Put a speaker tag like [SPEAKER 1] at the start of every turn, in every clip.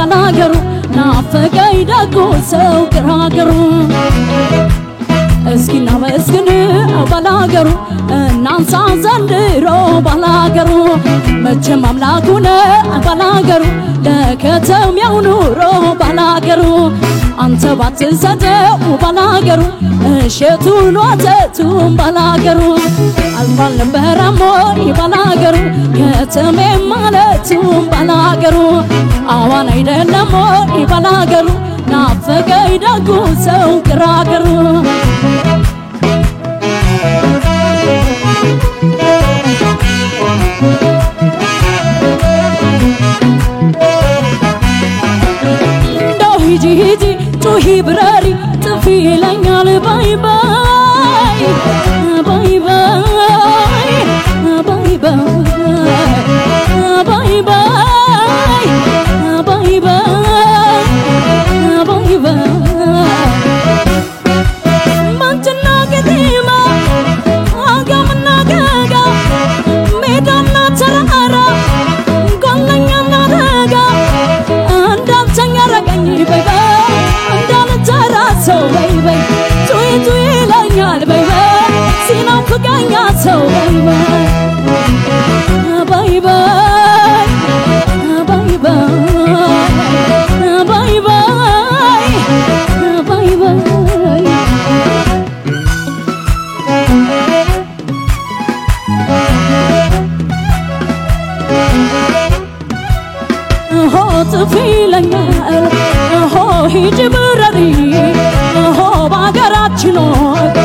[SPEAKER 1] ባላገሩ ናፈቀኝ ደጉ ሰው ግራገሩ እስኪና መስግን ባላገሩ እናንሳ ዘንድሮ ባላገሩ መቼም አምላኩ ነው ባላገሩ ለከተማው ኑሮ ባላገሩ አንተ ባትሰጠው ባላገሩ እሸቱን ወተቱን ባላገሩ አልባል ነበረም ወይ ባላገሩ ከተሜ ማለቱን ባላገሩ አዋን አይደለም ወይ ባላገሩ ናፈቀኝ ደጉ ሰው ግራገሩ ሂጂ ጩሂ ብረሪ ጥፊ ይለኛል ባይ ባይ ባይ ባይ ባይ ባይ ባይ ባይ ባይ ባይ ማንተና ገዲማ አጋምና ገጋ ሜዳና ተራራ ቆለኛና ረጋ እንዳንተኛ ረገኝ ባይ so baby tu ilanyal baby sinam fuganya so baby bye bye bye bye bye bye bye ho tu ilanyal ho hijibrari bagaraችኖት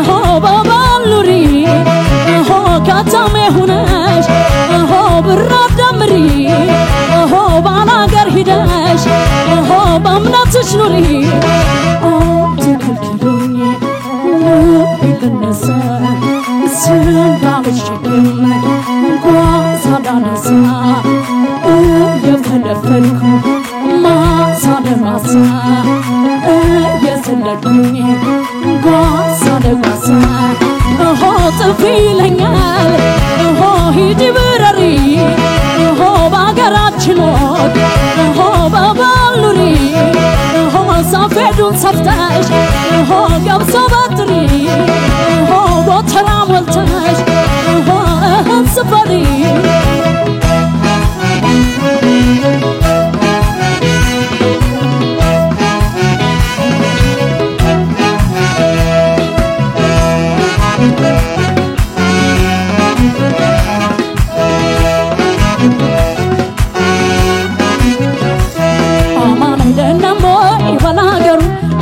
[SPEAKER 1] ሆ ባባሉሪ ሆ ከተሜ ሆነሽ ሆ ብራዳምሪ ሆ ባላገር ሂደሽ ሆ በእምነትሽ ኑሪ ትክክለኝ ይተነሳ ስንጋብሽም ጓዛዳነሳ የፈለፈልኩ ማሳደማሳ የሰለዱኝ ጓሳደጓሳ ሆ ጥፊ ይለኛል ሆ ሂጂ ብረሪ ሆ ባገራችኖት ሆ በባሉሪ ሆ ሰፌዱን ሰፍተሽ ሆ ገብሶ በትሪ ሆ ጎተራ ሞልተሽ ሆ እህል ስፈሪ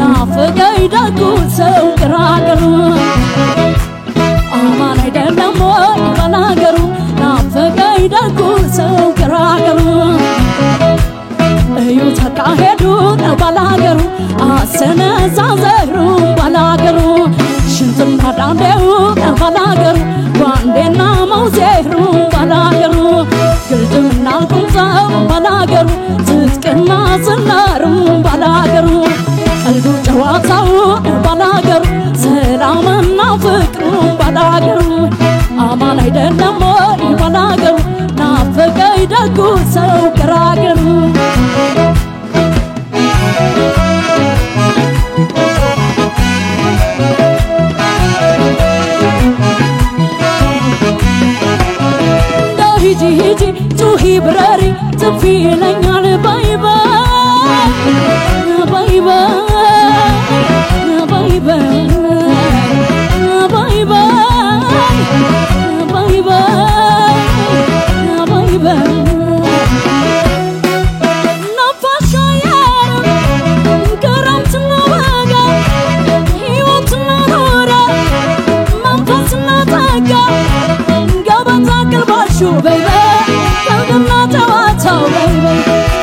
[SPEAKER 1] ናፈቀኝ ደጉ ሰው ግራገሩ አማን አይደለም ወይ ባላገሩ ናፈቀኝ ደጉ ሰው ግራገሩ እዩ ተካሄዱ ባላገሩ አሰነዛዘሩ ባላገሩ ሽንትና ዳንዴው ባላገሩ ጓንዴና መውዜሩ ባላገሩ ግልድምና ቁምጣው ባላገሩ ትጥቅና ዝናሩ ባላገሩ ቀልዱ ጨዋታው ባላገሩ ሰላምና ፍቅሩ ባላገሩ አማን አይደለም ወይ ባላገሩ ናፈቀኝ ደጉ ሰው ግራገሩ ሂጂ ሂጂ ጩሂ ብረሪ ጥፊ ይለኛል ባይ ባይ ባይ ባይ ባይ ባይ ባይ ባይ ባይ ናፋሻየር ገራምትና ወጋ ሕይወትና ኖረ መንፈስና ጠጋ ገበታ ቅልባሹ በይበ ቀልድና ጨዋታው በይበ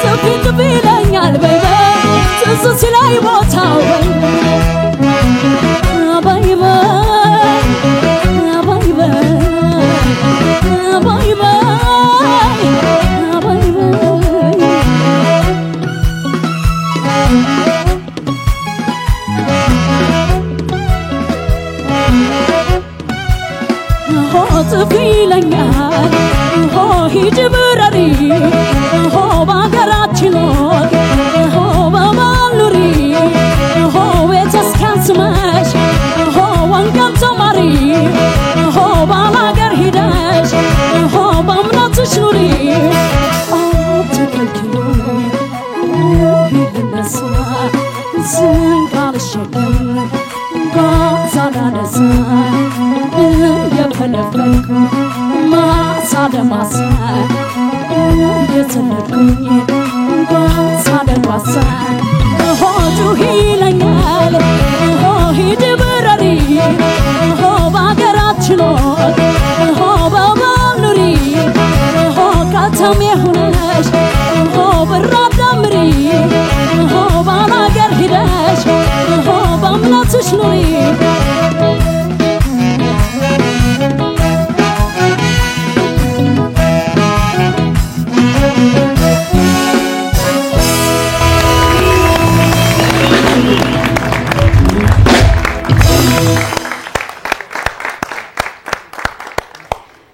[SPEAKER 1] ጥፊ ጥፊ ይለኛል በይበ ትዝ ሲላይ ቦታው በይበ በይበ በይበ ሆ ጥፊ ይለኛል ሆ ሂጂ ብረሪ ሆ ባገራችኖት ልነሳ ዝንጋልሽልም ባዛዳነሳ የፈለፈልኩ ማሳ ለማሳ የሰለድኩኝ ባሳ ለማሳ ሆጁ ይለኛል ሂድ በረሪ ባገራችን በባኑሪ ከተሜ ሆነሽ ብራዳምሪ ባላገር ሂደሽ በእምነትሽ ኑሪ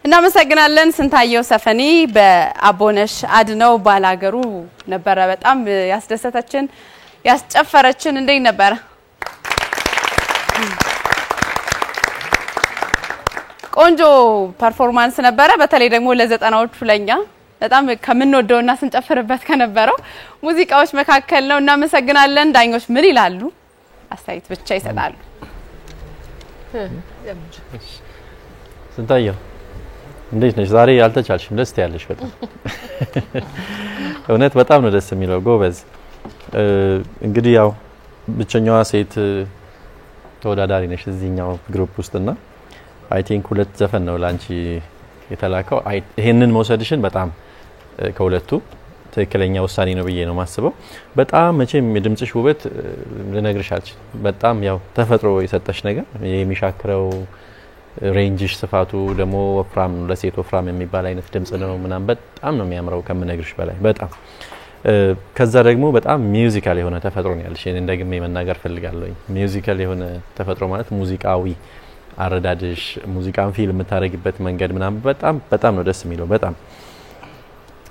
[SPEAKER 2] እናመሰግናለን ስንታየው ሰፈኒ በአቦነሽ አድነው ባላገሩ ነበር በጣም ያስደሰተችን ያስጨፈረችን እንዴ ነበር ቆንጆ ፐርፎርማንስ ነበር በተለይ ደግሞ ለዘጠናዎቹ ለኛ በጣም ከምንወደውና ስንጨፍርበት ከነበረው ሙዚቃዎች መካከል ነው እናመሰግናለን ዳኞች ምን ይላሉ አስተያየት ብቻ ይሰጣሉ
[SPEAKER 3] ስንታየው እንዴት ነሽ ዛሬ ያልተቻልሽም ደስ ያለሽ በጣም እውነት በጣም ነው ደስ የሚለው ጎበዝ እንግዲህ ያው ብቸኛዋ ሴት ተወዳዳሪ ነሽ እዚህኛው ግሩፕ ውስጥና አይ ቲንክ ሁለት ዘፈን ነው ላንቺ የተላከው ይሄንን መውሰድሽን በጣም ከሁለቱ ትክክለኛ ውሳኔ ነው ብዬ ነው ማስበው በጣም መቼም የድምጽሽ ውበት ልነግርሽ አልችልም በጣም ያው ተፈጥሮ የሰጠሽ ነገር የሚሻክረው ሬንጅሽ ስፋቱ ደሞ ወፍራም ለሴት ወፍራም የሚባል አይነት ድምጽ ነው ምናም በጣም ነው የሚያምረው ከምነግርሽ በላይ በጣም ከዛ ደግሞ በጣም ሚውዚካል የሆነ ተፈጥሮ ነው ያለሽ እንደግሜ መናገር ፈልጋለሁ ሚውዚካል የሆነ ተፈጥሮ ማለት ሙዚቃዊ አረዳድሽ ሙዚቃን ፊልም የምታረግበት መንገድ ምናም በጣም ነው ደስ የሚለው በጣም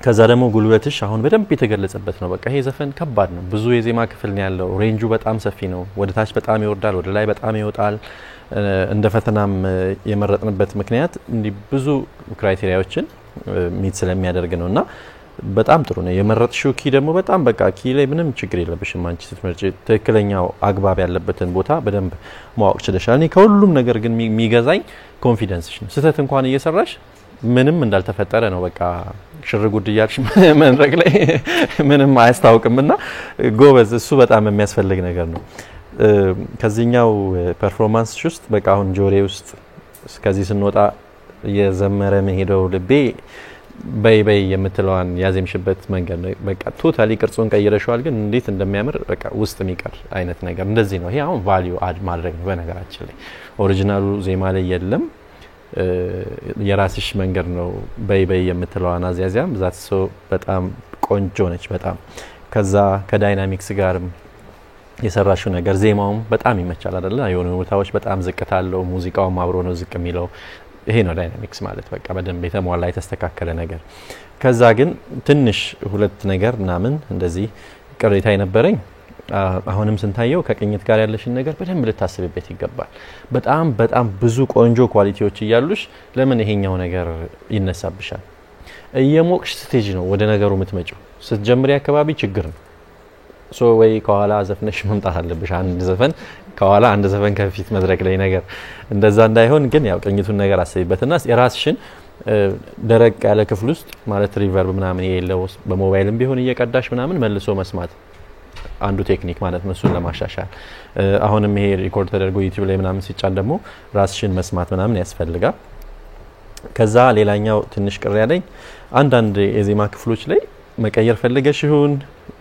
[SPEAKER 3] ከዛ ደግሞ ጉልበትሽ አሁን በደንብ የተገለጸበት ነው በቃ ይሄ ዘፈን ከባድ ነው ብዙ የዜማ ክፍል ነው ያለው ሬንጁ በጣም ሰፊ ነው ወደ ታች በጣም ይወርዳል ወደ ላይ በጣም ይወጣል እንደ ፈተናም የመረጥንበት ምክንያት እንዲ ብዙ ክራይቴሪያዎችን ሚት ስለሚያደርግ ነውና በጣም ጥሩ ነው የመረጥሽው ኪ ደግሞ በጣም በቃ ኪ ላይ ምንም ችግር የለብሽም አንቺ ስትመርጪ ትክክለኛው አግባብ ያለበትን ቦታ በደንብ ማወቅ ችለሻል እኔ ከሁሉም ነገር ግን የሚገዛኝ ኮንፊደንስሽ ነው ስተት እንኳን እየሰራሽ ምንም እንዳልተፈጠረ ነው በቃ ሽርጉድ ይያልሽ መንረግ ላይ ምንም አያስታውቅምና ጎበዝ እሱ በጣም የሚያስፈልግ ነገር ነው ከዚህኛው ፐርፎርማንስ ውስጥ በቃ አሁን ጆሬ ውስጥ ከዚህ ስንወጣ የዘመረ መሄደው ልቤ በይ የምትለዋን ያዜምሽበት መንገድ ነው በቃ ቶታሊ ቅርጹን ቀይረሽዋል ግን እንዴት እንደሚያምር በቃ ውስጥ የሚቀር አይነት ነገር እንደዚህ ነው ይሄ አሁን ቫልዩ አድ ማድረግ ነው በነገራችን ላይ ኦሪጂናሉ ዜማ ላይ የለም የራስሽ መንገድ ነው በይ የምትለዋን አዚያዚያም ዛትሶ በጣም ቆንጆ ነች በጣም ከዛ ከዳይናሚክስ ጋርም የሰራሽው ነገር ዜማውም በጣም ይመቻል አይደል የሆነ ቦታዎች በጣም ዝቅታለው ሙዚቃውም አብሮ ነው ዝቅ የሚለው ይሄ ነው ዳይናሚክስ ማለት በቃ በደንብ የተሟላ የተስተካከለ ነገር ከዛ ግን ትንሽ ሁለት ነገር ናምን እንደዚህ ቅሬታ የነበረኝ አሁንም ስንታየው ከቅኝት ጋር ያለሽን ነገር በደንብ ልታስብበት ይገባል በጣም ብዙ ቆንጆ ኳሊቲዎች ይያሉሽ ለምን ይሄኛው ነገር ይነሳብሻል እየሞቅሽ ስቴጅ ነው ወደ ነገሩ የምትመጪው ስትጀምሪ አካባቢ ችግር ነው ሶ ወይ ከኋላ ዘፈንሽ መምጣት አለብሽ አንድ ዘፈን ከኋላ አንድ ዘፈን ከፊት መድረክ ላይ ነገር እንደዛ እንዳይሆን ግን ያው ቅኝቱን ነገር አስቢበትና የራስሽን ደረቅ ያለ ክፍል ውስጥ ማለት ሪቨርብ ምናምን የሌለው በሞባይልም ቢሆን እየቀዳሽ ምናምን መልሶ መስማት አንዱ ቴክኒክ ማለት ነው እሱን ለማሻሻል አሁንም ይሄ ሪኮርድ ተደርጎ ዩቲዩብ ላይ ምናምን ሲጫን ደግሞ ራስሽን መስማት ምናምን ያስፈልጋል ከዛ ሌላኛው ትንሽ ቅር ያለኝ አንዳንድ የዜማ ክፍሎች ላይ መቀየር ፈልገሽ ይሁን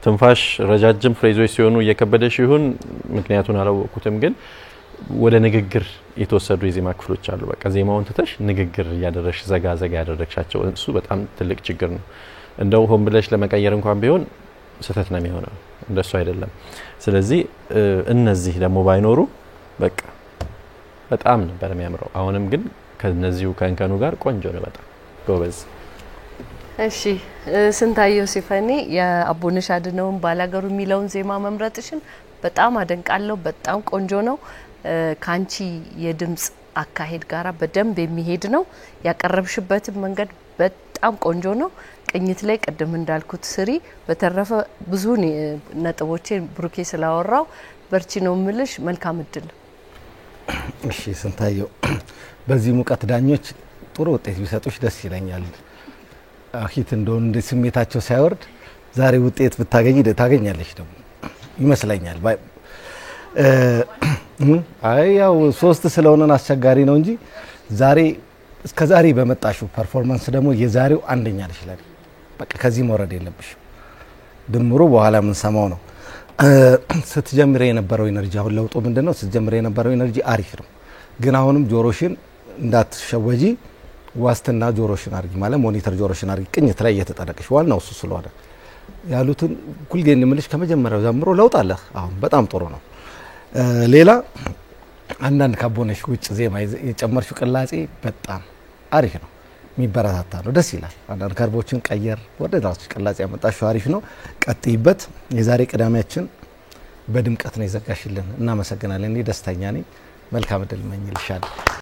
[SPEAKER 3] ትንፋሽ ረጃጅም ፍሬዞች ሲሆኑ እየከበደሽ ይሁን ምክንያቱን አላወቁትም ግን ወደ ንግግር የተወሰዱ የዜማ ክፍሎች አሉ በቃ ዜማውን ተተሽ ንግግር ያደረሽ ዘጋ ያደረግሻቸው እሱ በጣም ትልቅ ችግር ነው እንደው ሆም ብለሽ ለመቀየር እንኳን ቢሆን ስተት ነው የሚሆነው እንደሱ አይደለም ስለዚህ እነዚህ ደግሞ ባይኖሩ በቃ በጣም ነበር የሚያምረው አሁንም ግን ከነዚሁ ከንከኑ ጋር ቆንጆ ነው በጣም ጎበዝ
[SPEAKER 4] እሺ ስንታየው ሲፈኒ የአቦነሽ አድነውን ባላገሩ የሚለውን ዜማ መምረጥሽን በጣም አደንቃለሁ በጣም ቆንጆ ነው ካንቺ የድምጽ አካሄድ ጋራ በደንብ የሚሄድ ነው ያቀረብሽበት መንገድ በጣም ቆንጆ ነው ቅኝት ላይ ቅድም እንዳልኩት ስሪ በተረፈ ብዙ ነጥቦቼ ብሩኬ ስላወራው በርቺ ነው ምልሽ መልካም እድል
[SPEAKER 5] እሺ ስንታየው በዚህ ሙቀት ዳኞች ጥሩ ውጤት ቢሰጡሽ ደስ ይለኛል አኺት እንደውን እንደ ስሜታቸው ሳይወርድ ዛሬ ውጤት ብታገኝ ታገኛለሽ ደግሞ ይመስለኛል አይ ያው 3 ስለሆነን አስቸጋሪ ነው እንጂ ዛሬ እስከ ዛሬ በመጣሽው ፐርፎርማንስ ደግሞ የዛሬው አንደኛ ነሽ ላይ በቃ ከዚህ መውረድ የለብሽ ድምሩ በኋላ ምን ሰማው ነው ስትጀምር የነበረው ኢነርጂ አሁን ለውጡ ምንድነው ስትጀምር የነበረው ኢነርጂ አሪፍ ነው ግን አሁንም ጆሮሽን እንዳትሸወጂ ዋስትና ጆሮሽን አርጊ ማለት ሞኒተር ጆሮሽን አርጊ ቅኝት ላይ እየተጠረቀሽ ዋናው እሱ ስለሆነ ያሉትን ኩልጌን ምልሽ ከመጀመሪያው ጀምሮ ለውጥ አለ አሁን በጣም ጥሩ ነው ሌላ አንዳንድ ካቦነሽ ውጭ ዜማ የጨመርሽው ቅላጼ በጣም አሪፍ ነው የሚበረታታ ነው ደስ ይላል አንዳንድ ከርቦችን ቀየር ወደ ራስሽ ቅላጼ ያመጣሽው አሪፍ ነው ቀጥይበት የዛሬ ቅዳሜያችን በድምቀት ነው ይዘጋሽልን እናመሰግናለን እኔ ደስተኛ ነኝ መልካም እድል መኝልሻለሁ